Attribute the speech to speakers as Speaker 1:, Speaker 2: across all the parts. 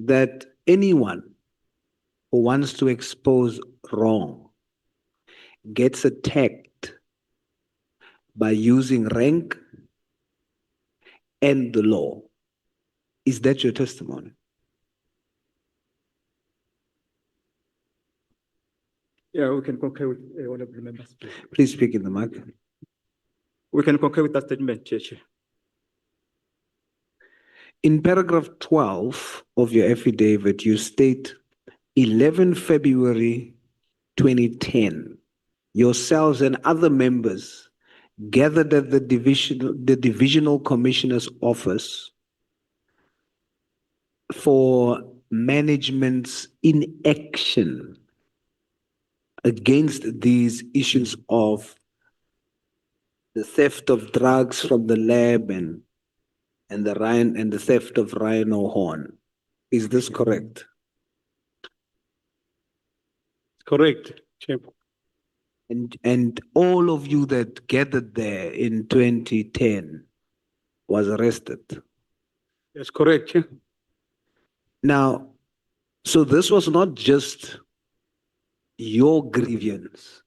Speaker 1: that anyone who wants to expose wrong gets attacked by using rank and the law. Is that your testimony?
Speaker 2: Yeah, we can concur with one of the members.
Speaker 1: Please speak in the mic.
Speaker 2: We can concur with that statement, Chair.
Speaker 1: In paragraph 12 of your affidavit, you state 11 February 2010, yourselves and other members gathered at the divisional commissioner's office for management's inaction against these issues of the theft of drugs from the lab and the theft of rhino horn. Is this correct?
Speaker 2: Correct, Chair.
Speaker 1: And all of you that gathered there in 2010 was arrested.
Speaker 2: That's correct, Chair.
Speaker 1: Now, so this was not just your grievance,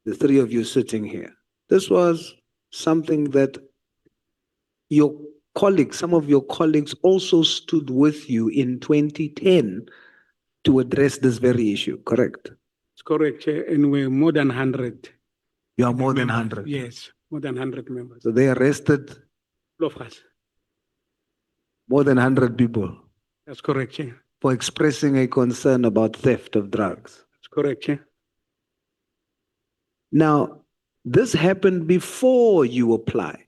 Speaker 1: the three of you sitting here. This was something that your colleagues, some of your colleagues also stood with you in 2010 to address this very issue, correct?
Speaker 2: It's correct, Chair. And we're more than 100.
Speaker 1: You are more than 100?
Speaker 2: Yes, more than 100 members.
Speaker 1: So they arrested
Speaker 2: All of us.
Speaker 1: more than 100 people
Speaker 2: That's correct, Chair.
Speaker 1: for expressing a concern about theft of drugs.
Speaker 2: That's correct, Chair.
Speaker 1: Now, this happened before you applied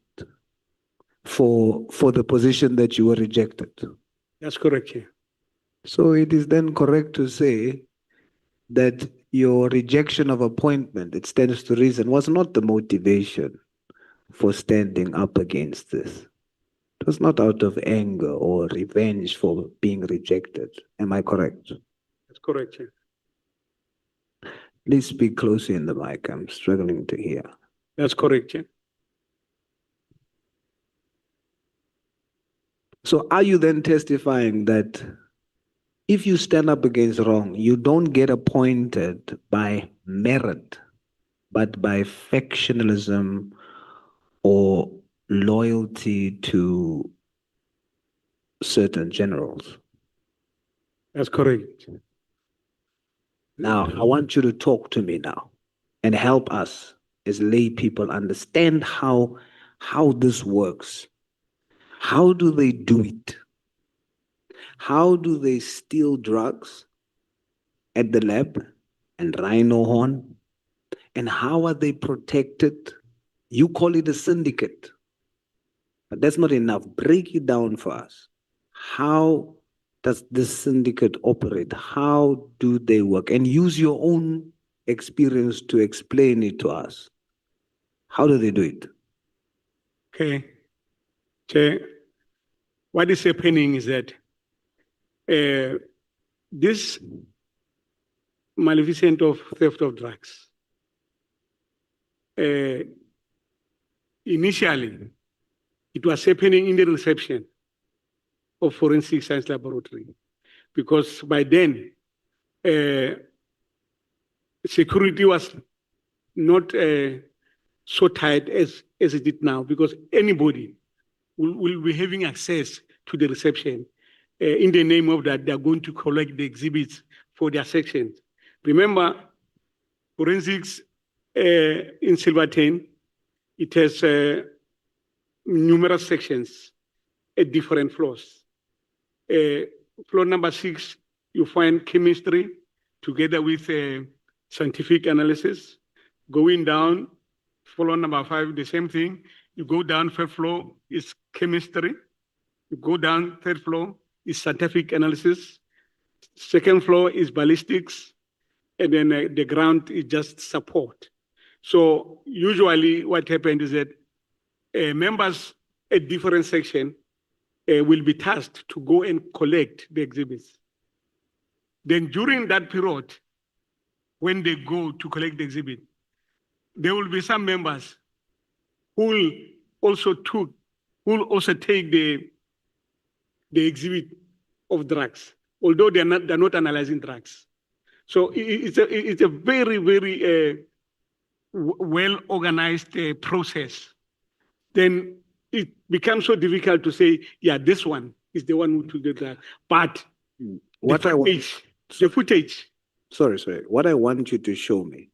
Speaker 1: for the position that you were rejected.
Speaker 2: That's correct, Chair.
Speaker 1: So it is then correct to say that your rejection of appointment, it stands to reason, was not the motivation for standing up against this. It was not out of anger or revenge for being rejected. Am I correct?
Speaker 2: That's correct, Chair.
Speaker 1: Please speak closely in the mic. I'm struggling to hear.
Speaker 2: That's correct, Chair.
Speaker 1: So are you then testifying that if you stand up against wrong, you don't get appointed by merit, but by factionalism or loyalty to certain generals?
Speaker 2: That's correct.
Speaker 1: Now, I want you to talk to me now and help us as lay people understand how this works. How do they do it? How do they steal drugs at the lab and rhino horn? And how are they protected? You call it a syndicate, but that's not enough. Break it down for us. How does this syndicate operate? How do they work? And use your own experience to explain it to us. How do they do it?
Speaker 2: Okay. Chair, what is happening is that this maleficent of theft of drugs, initially, it was happening in the reception of Forensic Science Laboratory, because by then, security was not so tight as it did now, because anybody will be having access to the reception. In the name of that, they're going to collect the exhibits for their sections. Remember, forensics in Silverton, it has numerous sections at different floors. Floor number 6, you find chemistry together with scientific analysis. Going down, floor number 5, the same thing. You go down, 3rd floor is chemistry. You go down, 3rd floor is scientific analysis. 2nd floor is ballistics. And then the ground is just support. So usually what happens is that members at different sections will be tasked to go and collect the exhibits. Then during that period, when they go to collect the exhibit, there will be some members who will also take the exhibit of drugs. although they're not analyzing drugs. So it's a very, very well-organized process. Then it becomes so difficult to say, yeah, this one is the one who took the drug. But
Speaker 1: What
Speaker 2: the
Speaker 1: I want,
Speaker 2: footage.
Speaker 1: sorry. What I want you to show me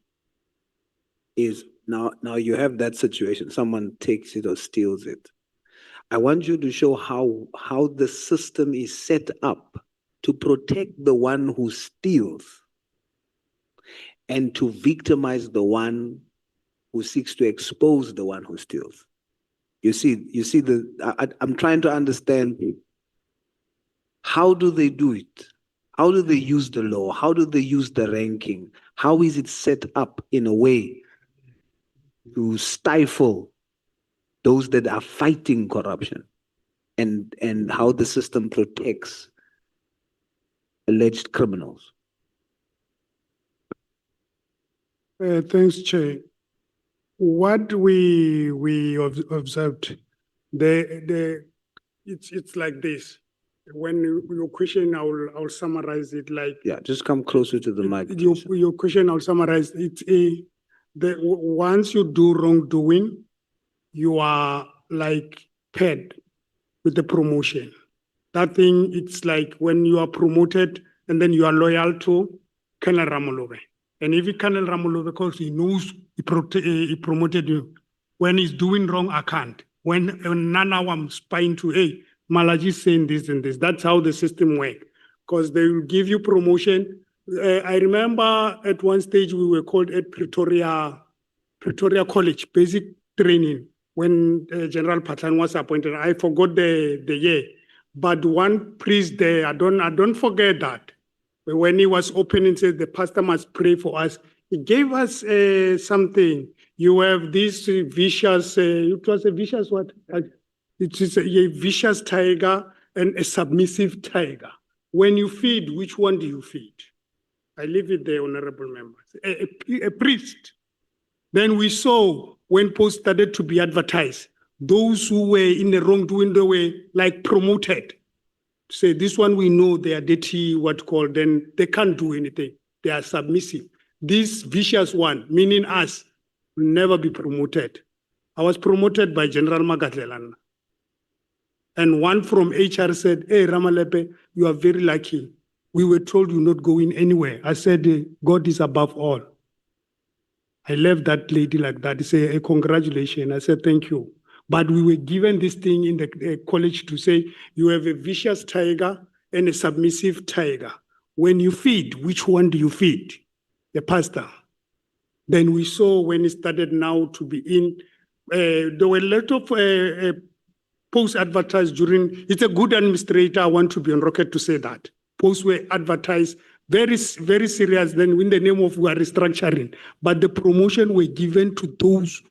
Speaker 1: is now you have that situation. Someone takes it or steals it. I want you to show how the system is set up to protect the one who steals and to victimize the one who seeks to expose the one who steals. You see I'm trying to understand, how do they do it? How do they use the law? How do they use the ranking? How is it set up in a way to stifle those that are fighting corruption, and how the system protects alleged criminals?
Speaker 3: Thanks, Chair. What we observed, it's like this. When your question, I'll summarize it like.
Speaker 1: Yeah, just come closer to the mic.
Speaker 3: Your question, I'll summarize. It's once you do wrongdoing, you are like paid with the promotion. That thing, it's like when you are promoted and then you are loyal to Colonel Ramolove. And if Colonel Ramolove, because he knows he promoted you, when he's doing wrong, I can't. When now I'm spying to, hey, Malaji is saying this and this. That's how the system works. Because they will give you promotion. I remember at one stage we were called at Pretoria College, basic training, when General Patlan was appointed. I forgot the year. But one priest there, I don't forget that. When he was opening, said the pastor must pray for us. He gave us something. You have this vicious, it was a vicious what? It is a vicious tiger and a submissive tiger. When you feed, which one do you feed? I leave it there, honorable members. A priest. Then we saw when posts started to be advertised, those who were in the wrongdoing, they were like promoted. Say, this one we know they are dirty, then they can't do anything. They are submissive. This vicious one, meaning us, will never be promoted. I was promoted by General Magatlelan. And one from HR said, hey, Ramalepe, you are very lucky. We were told you're not going anywhere. I said, God is above all. I left that lady like that. He said, congratulations. I said, thank you. But we were given this thing in the college to say, you have a vicious tiger and a submissive tiger. When you feed, which one do you feed? The pastor. Then we saw when it started now to be in, there were a lot of posts advertised during, it's a good administrator, I want to be on record to say that. Posts were advertised, very, very serious, then in the name of we are restructuring. But the promotion were given to those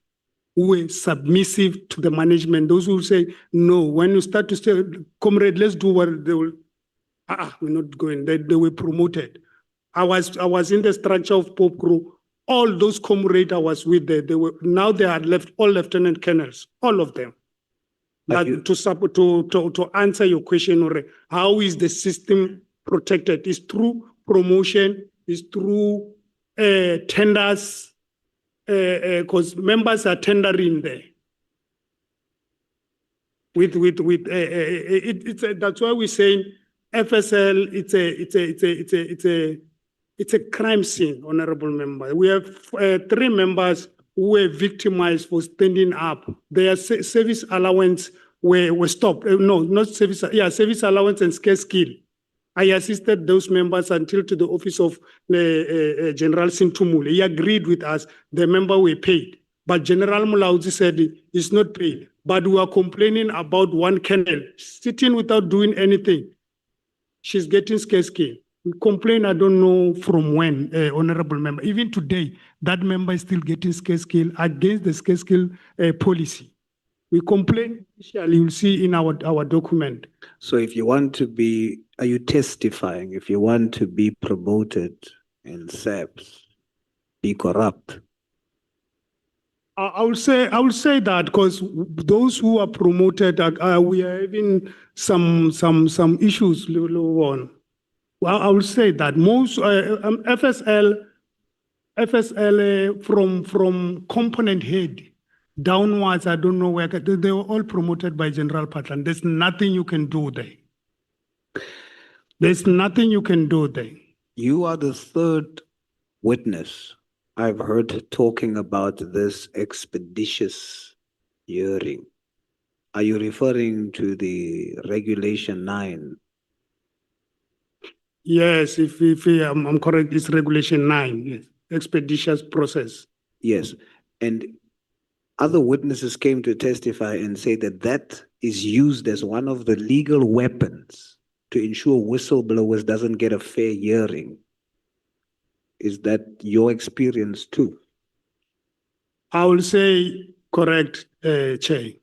Speaker 3: who were submissive to the management, those who say, no, when you start to say, comrade, let's do what they will, we're not going, they were promoted. I was in the structure of Pope Crew, all those comrades I was with there, now they are left, all lieutenant colonels, all of them. To answer your question, how is the system protected? It's through promotion, it's through tenders, because members are tendering there. That's why we're saying FSL. It's a crime scene, honorable member. We have 3 members who were victimized for standing up. Their service allowance were stopped. No, not service. Yeah, service allowance and scarce skill. I assisted those members until to the office of General Sintumule. He agreed with us. The member were paid. But General Mulauzi said it's not paid. But we are complaining about one colonel sitting without doing anything. She's getting scarce skill. We complain, I don't know from when, honorable member. Even today, that member is still getting scarce skill against the scarce skill policy. We complain, you'll see in our document.
Speaker 1: So if you want to be, are you testifying? If you want to be promoted in SAPS, be corrupt?
Speaker 3: I will say that because those who are promoted, we are having some issues on. Well, I will say that most FSL from component head downwards, I don't know where, they were all promoted by General Patlan. There's nothing you can do there. There's nothing you can do there.
Speaker 1: You are the third witness I've heard talking about this expeditious hearing. Are you referring to the Regulation 9?
Speaker 3: Yes, if I'm correct, it's Regulation 9, yes. Expeditious process.
Speaker 1: Yes. And other witnesses came to testify and say that that is used as one of the legal weapons to ensure whistleblowers doesn't get a fair hearing. Is that your experience too?
Speaker 3: I will say correct, Chair.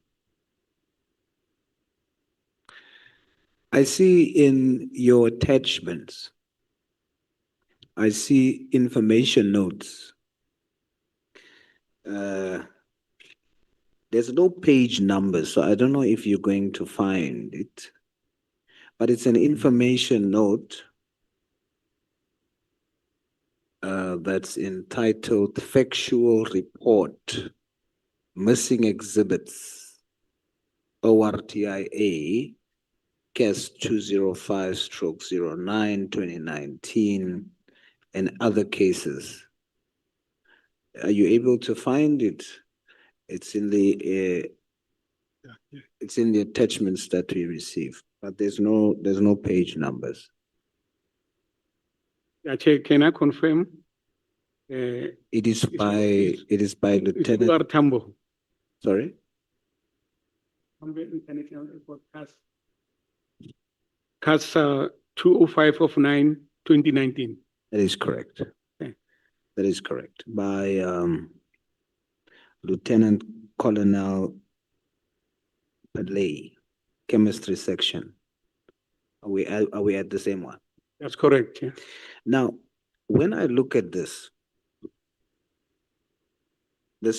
Speaker 1: I see in your attachments, I see information notes. There's no page number, so I don't know if you're going to find it, but it's an information note that's entitled Factual Report, Missing Exhibits, ORTIA, CAS 205/09, 2019, and other cases. Are you able to find it? It's in the attachments that we received, but there's no page numbers.
Speaker 2: Yeah, Chair, can I confirm?
Speaker 1: It is by Lieutenant.
Speaker 2: It's Tambo.
Speaker 1: Sorry.
Speaker 2: International Report, CAS 205/9/2019.
Speaker 1: That is correct.
Speaker 2: Okay.
Speaker 1: That is correct. By Lieutenant Colonel Padley, chemistry section. Are we at the same one?
Speaker 2: That's correct. Yeah.
Speaker 1: Now, when I look at this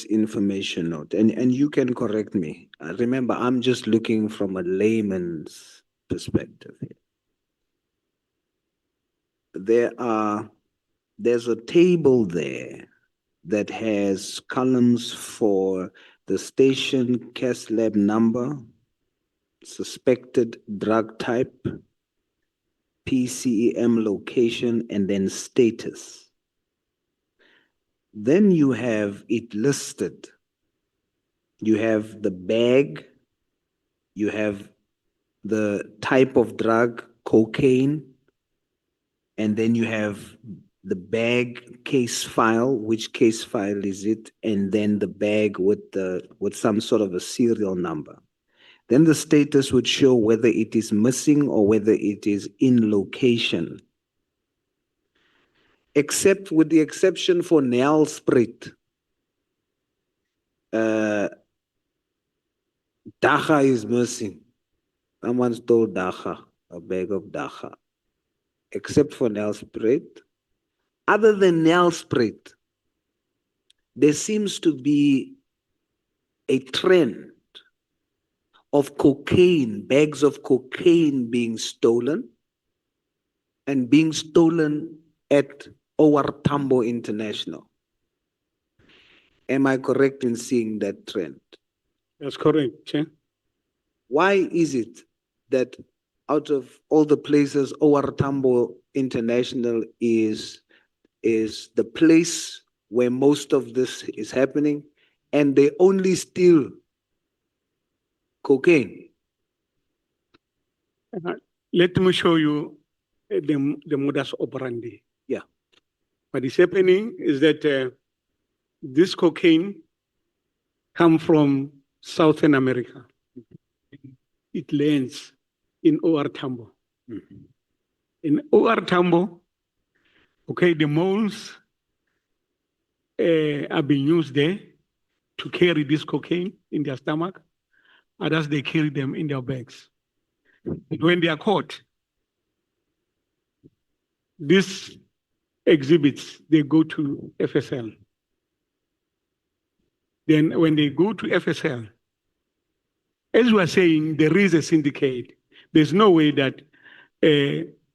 Speaker 1: information note, and you can correct me. Remember, I'm just looking from a layman's perspective here. There's a table there that has columns for the station CAS lab number, suspected drug type, PCEM location, and then status. Then you have it listed. You have the bag, you have the type of drug, cocaine, and then you have the bag case file, which case file is it, and then the bag with some sort of a serial number. Then the status would show whether it is missing or whether it is in location. Except with the exception for nail sprit. Dacha is missing. Someone stole Dacha, a bag of Dacha. Except for nail sprit. Other than nail sprit, there seems to be a trend of cocaine, bags of cocaine being stolen and being stolen at OR Tambo International. Am I correct in seeing that trend?
Speaker 2: That's correct, Chair.
Speaker 1: Why is it that out of all the places, OR Tambo International is the place where most of this is happening, and they only steal cocaine?
Speaker 2: Let me show you the modus operandi.
Speaker 1: Yeah.
Speaker 2: What is happening is that this cocaine comes from Southern America. It lands in OR Tambo.
Speaker 1: Mm-hmm.
Speaker 2: In OR Tambo, okay, the moles are being used there to carry this cocaine in their stomach. Others, they carry them in their bags. When they are caught, these exhibits, they go to FSL. Then when they go to FSL, as we are saying, there is a syndicate. There's no way that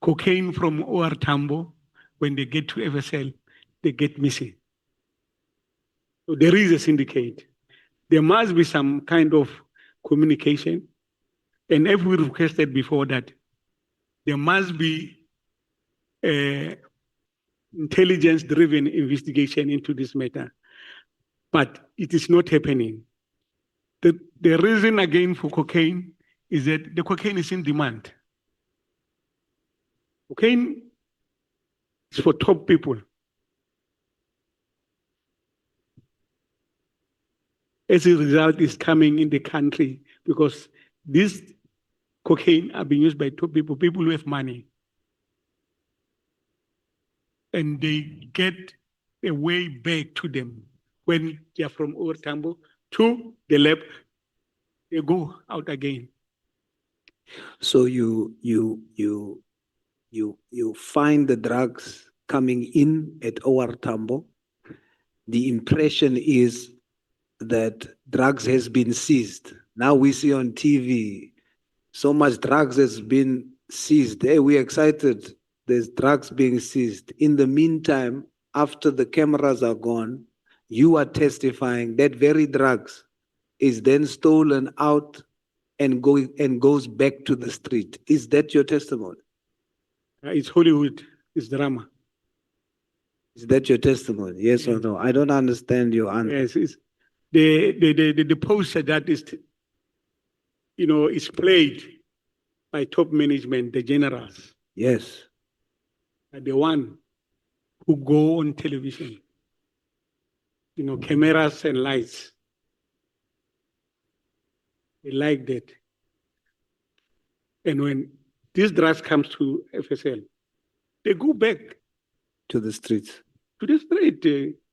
Speaker 2: cocaine from OR Tambo, when they get to FSL, they get missing. So there is a syndicate. There must be some kind of communication. And as we requested before that, there must be intelligence-driven investigation into this matter. But it is not happening. The reason again for cocaine is that the cocaine is in demand. Cocaine is for top people. As a result, it's coming in the country because this cocaine are being used by top people, people who have money. And they get a way back to them when they are from Tambo to the lab, they go out again.
Speaker 1: So you find the drugs coming in at OR Tambo. The impression is that drugs has been seized. Now we see on TV so much drugs has been seized. Hey, we're excited. There's drugs being seized. In the meantime, after the cameras are gone, you are testifying that very drugs is then stolen out and goes back to the street. Is that your testimony?
Speaker 2: It's Hollywood, it's drama.
Speaker 1: Is that your testimony? Yes or no? I don't understand your answer.
Speaker 2: Yes, it's the poster that is, is played by top management, the generals,
Speaker 1: Yes.
Speaker 2: are the one who go on television, cameras and lights. They like that. And when these drugs comes to FSL, they go back
Speaker 1: To the streets.
Speaker 2: to the street.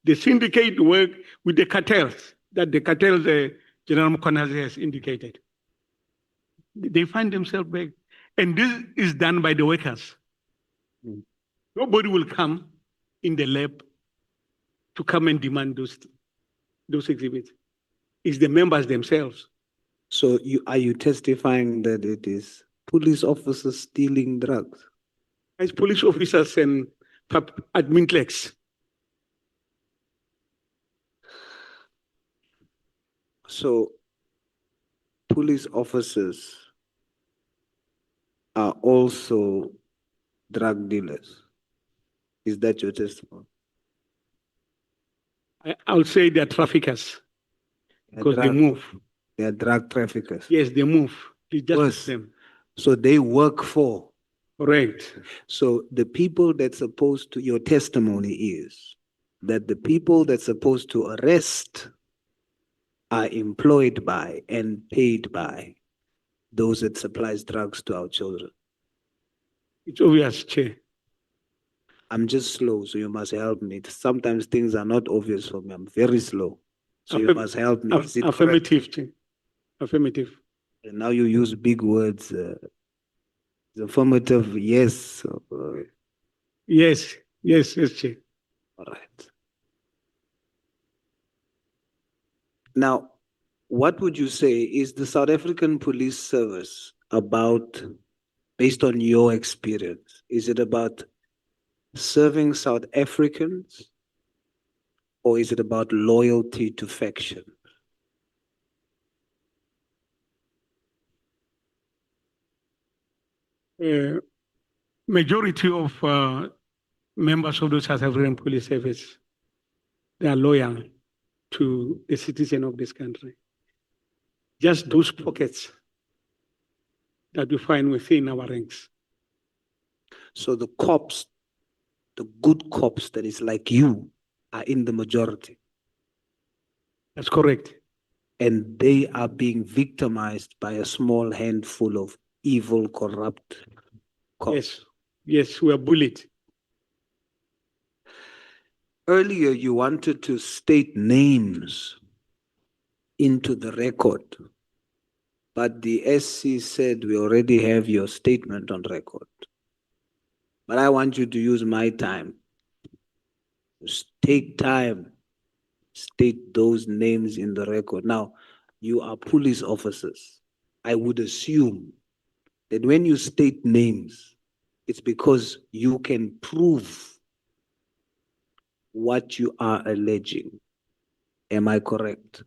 Speaker 2: The syndicate work with the cartels, that the cartels General Mkonazi has indicated. They find themselves back. And this is done by the workers. Nobody will come in the lab to come and demand those exhibits. It's the members themselves.
Speaker 1: So are you testifying that it is police officers stealing drugs?
Speaker 2: As police officers and admin clerks.
Speaker 1: So police officers are also drug dealers. Is that your testimony?
Speaker 2: I'll say they're traffickers because they move.
Speaker 1: They are drug traffickers.
Speaker 2: Yes, they move. It's just
Speaker 1: Worse.
Speaker 2: them.
Speaker 1: So they work for.
Speaker 2: Correct.
Speaker 1: So the people that's supposed to, your testimony is that the people that's supposed to arrest are employed by and paid by those that supplies drugs to our children.
Speaker 2: It's obvious, Chair.
Speaker 1: I'm just slow, so you must help me. Sometimes things are not obvious for me. I'm very slow. So you must help me. Is it correct?
Speaker 2: Affirmative, Chair. Affirmative.
Speaker 1: And now you use big words. Affirmative, yes.
Speaker 2: Yes, Chair.
Speaker 1: All right. Now, what would you say is the South African Police Service about, based on your experience, is it about serving South Africans or is it about loyalty to faction?
Speaker 2: Majority of members of the South African Police Service, they are loyal to the citizen of this country. Just those pockets that we find within our ranks.
Speaker 1: So the cops, the good cops that is like you, are in the majority.
Speaker 2: That's correct.
Speaker 1: And they are being victimized by a small handful of evil, corrupt cops.
Speaker 2: Yes, we are bullied.
Speaker 1: Earlier, you wanted to state names into the record, but the SC said we already have your statement on record. But I want you to use my time. Take time, state those names in the record. Now, you are police officers. I would assume that when you state names, It's because you can prove what you are alleging. Am I correct?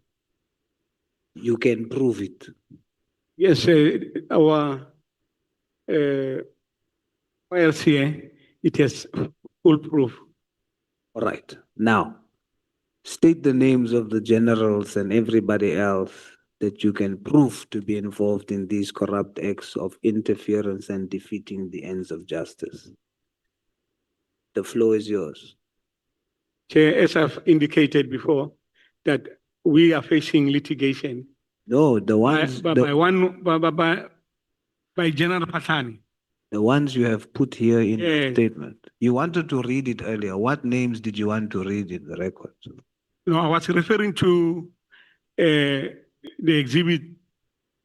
Speaker 1: You can prove it.
Speaker 2: Yes, our files here, it has full proof.
Speaker 1: All right. Now, state the names of the generals and everybody else that you can prove to be involved in these corrupt acts of interference and defeating the ends of justice. The floor is yours.
Speaker 2: Chair, as I've indicated before, that we are facing litigation
Speaker 1: No, the ones,
Speaker 2: by General Patani.
Speaker 1: the ones you have put here in the
Speaker 2: Yes.
Speaker 1: statement. You wanted to read it earlier. What names did you want to read in the record?
Speaker 2: No, I was referring to the exhibit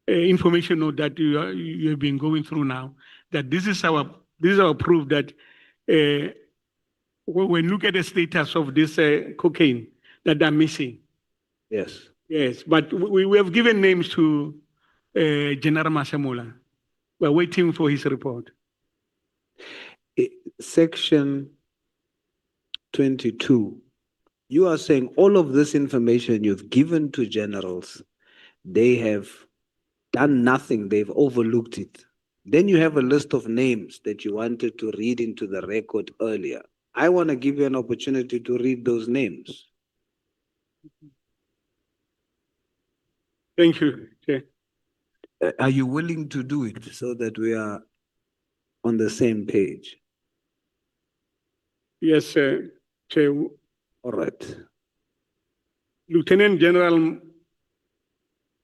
Speaker 2: information note that you have been going through now. That this is our proof that when we look at the status of this cocaine that they're missing.
Speaker 1: Yes.
Speaker 2: Yes, but we have given names to General Masemola. We're waiting for his report.
Speaker 1: Section 22. You are saying all of this information you've given to generals, they have done nothing, they've overlooked it. Then you have a list of names that you wanted to read into the record earlier. I want to give you an opportunity to read those names.
Speaker 2: Thank you, Chair.
Speaker 1: Are you willing to do it so that we are on the same page?
Speaker 2: Yes, Chair.
Speaker 1: All right.
Speaker 2: Lieutenant General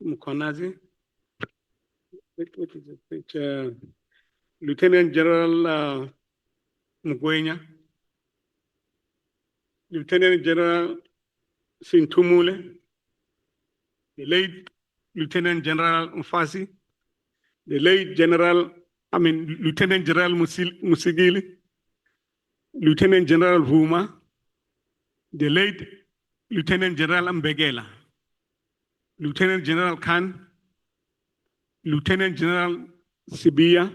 Speaker 2: Mkonazi. What is it? Lieutenant General Mgwenya. Lieutenant General Sintumule. The late Lieutenant General Mfasi. The late Lieutenant General Musigili. Lieutenant General Vuma. The late Lieutenant General Mbegela. Lieutenant General Khan. Lieutenant General Sibia.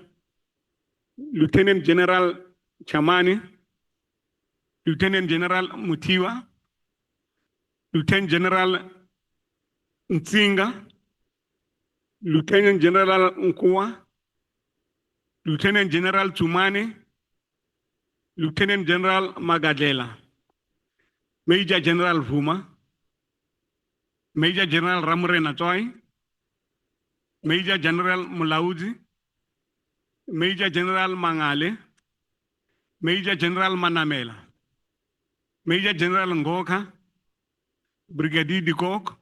Speaker 2: Lieutenant General Chamani. Lieutenant General Mutiwa. Lieutenant General Nzinga. Lieutenant General Nkua. Lieutenant General Tumane. Lieutenant General Magadela. Major General Vuma. Major General Ramure Natoy. Major General Mulaudi. Major General Mangale. Major General Manamela. Major General Ngoka. Brigadier Dikok.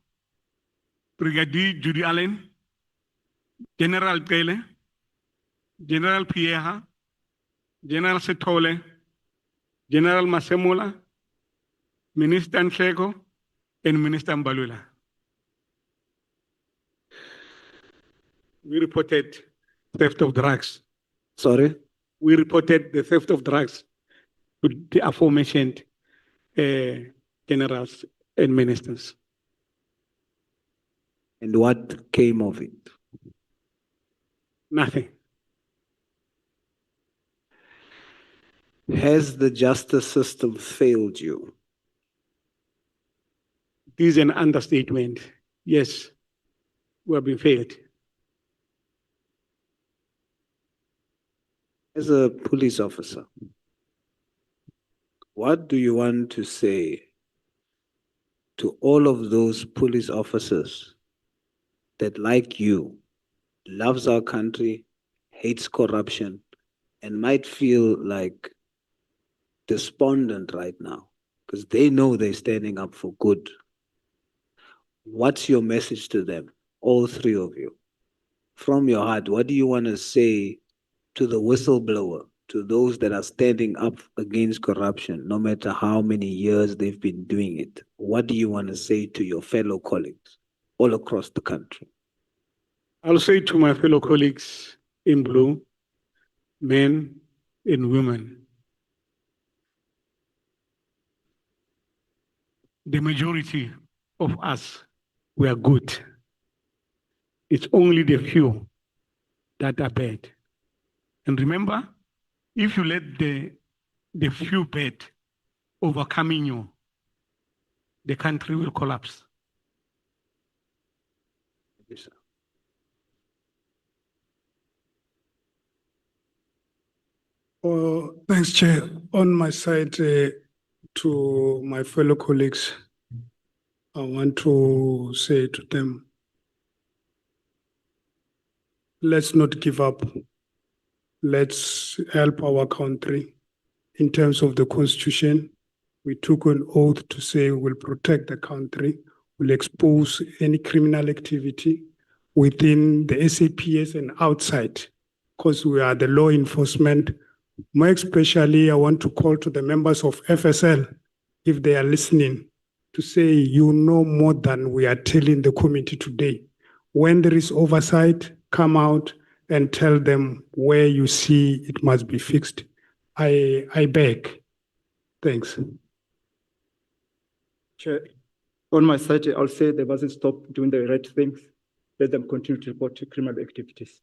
Speaker 2: Brigadier Judy Allen. General Tele. General Pierre. General Setole. General Masemola. Minister Nsheko. And Minister Mbalula. We reported theft of drugs.
Speaker 1: Sorry?
Speaker 2: We reported the theft of drugs to the aforementioned generals and ministers.
Speaker 1: And what came of it?
Speaker 2: Nothing.
Speaker 1: Has the justice system failed you?
Speaker 2: This is an understatement. Yes, we have been failed.
Speaker 1: As a police officer, what do you want to say to all of those police officers that, like you, loves our country, hates corruption, and might feel like despondent right now because they know they're standing up for good? What's your message to them, all three of you? From your heart, what do you want to say to the whistleblower, to those that are standing up against corruption, no matter how many years they've been doing it? What do you want to say to your fellow colleagues all across the country?
Speaker 2: I'll say to my fellow colleagues in blue, men and women, the majority of us were good. It's only the few that are bad. And remember, if you let the few bad overcoming you, the country will collapse.
Speaker 1: Yes, sir.
Speaker 3: Thanks, Chair. On my side, to my fellow colleagues, I want to say to them, let's not give up. Let's help our country. In terms of the Constitution, we took an oath to say we'll protect the country, we'll expose any criminal activity within the SAPS and outside, because we are the law enforcement. More especially, I want to call to the members of FSL, if they are listening, to say, you know more than we are telling the committee today. When there is oversight, come out and tell them where you see it must be fixed. I beg. Thanks.
Speaker 4: Chair, on my side, I'll say they mustn't stop doing the right things. Let them continue to report to criminal activities.